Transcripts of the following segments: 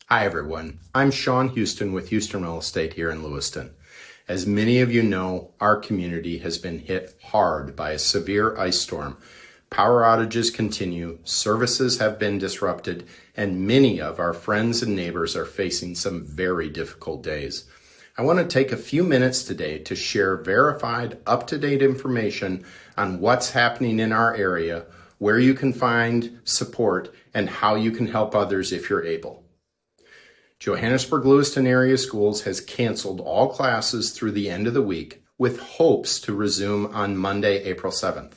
Hi everyone, I'm Shawn Huston with Huston Real Estate here in Lewiston. As many of you know, our community has been hit hard by a severe ice storm. Power outages continue, services have been disrupted, and many of our friends and neighbors are facing some very difficult days. I want to take a few minutes today to share verified, up-to-date information on what's happening in our area, where you can find support, and how you can help others if you're able. Johannesburg-Lewiston Area Schools has canceled all classes through the end of the week with hopes to resume on Monday, April 7th.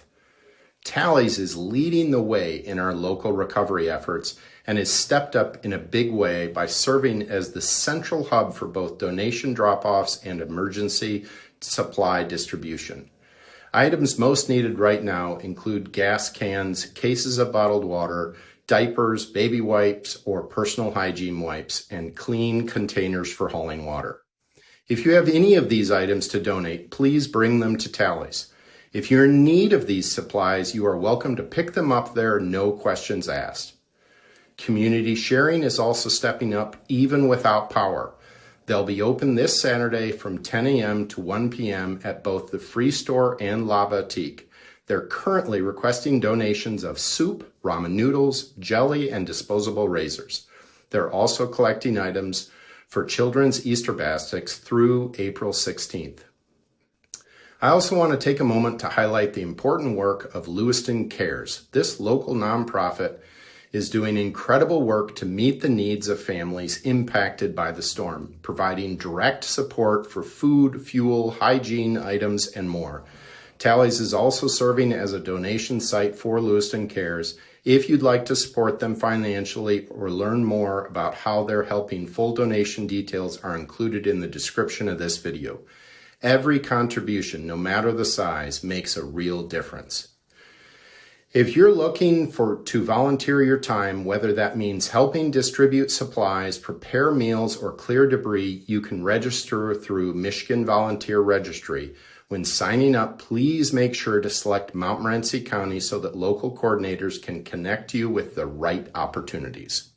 Talley's is leading the way in our local recovery efforts and has stepped up in a big way by serving as the central hub for both donation drop-offs and emergency supply distribution. Items most needed right now include gas cans, cases of bottled water, diapers, baby wipes, or personal hygiene wipes, and clean containers for hauling water. If you have any of these items to donate, please bring them to Talley's. If you're in need of these supplies, you are welcome to pick them up there, no questions asked. Community sharing is also stepping up even without power. They'll be open this Saturday from 10 a.m. to 1 p.m. at both the Free Store and La Boutique. They're currently requesting donations of soup, ramen noodles, jelly, and disposable razors. They're also collecting items for children's Easter baskets through April 16th. I also want to take a moment to highlight the important work of Lewiston Cares. This local nonprofit is doing incredible work to meet the needs of families impacted by the storm, providing direct support for food, fuel, hygiene items, and more. Talley's is also serving as a donation site for Lewiston Cares. If you'd like to support them financially or learn more about how they're helping, full donation details are included in the description of this video. Every contribution, no matter the size, makes a real difference. If you're looking to volunteer your time, whether that means helping distribute supplies, prepare meals, or clear debris, you can register through Michigan Volunteer Registry. When signing up, please make sure to select Montmorency County so that local coordinators can connect you with the right opportunities.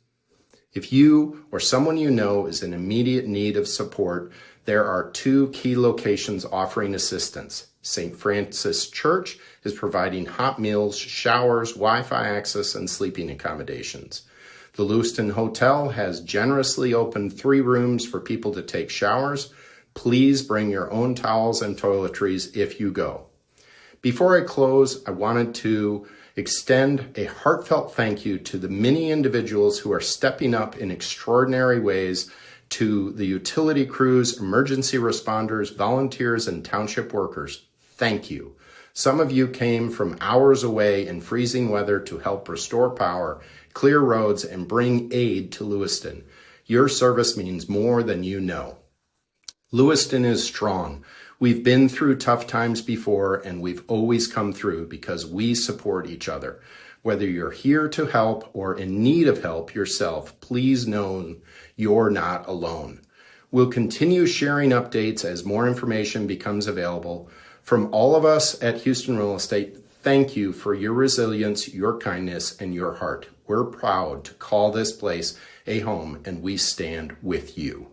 If you or someone you know is in immediate need of support, there are 2 key locations offering assistance. St. Francis Church is providing hot meals, showers, Wi-Fi access, and sleeping accommodations. The Lewiston Hotel has generously opened 3 rooms for people to take showers. Please bring your own towels and toiletries if you go. Before I close, I wanted to extend a heartfelt thank you to the many individuals who are stepping up in extraordinary ways, to the utility crews, emergency responders, volunteers, and township workers. Thank you. Some of you came from hours away in freezing weather to help restore power, clear roads, and bring aid to Lewiston. Your service means more than you know. Lewiston is strong. We've been through tough times before, and we've always come through because we support each other. Whether you're here to help or in need of help yourself, please know you're not alone. We'll continue sharing updates as more information becomes available. From all of us at Huston Real Estate, thank you for your resilience, your kindness, and your heart. We're proud to call this place a home, and we stand with you.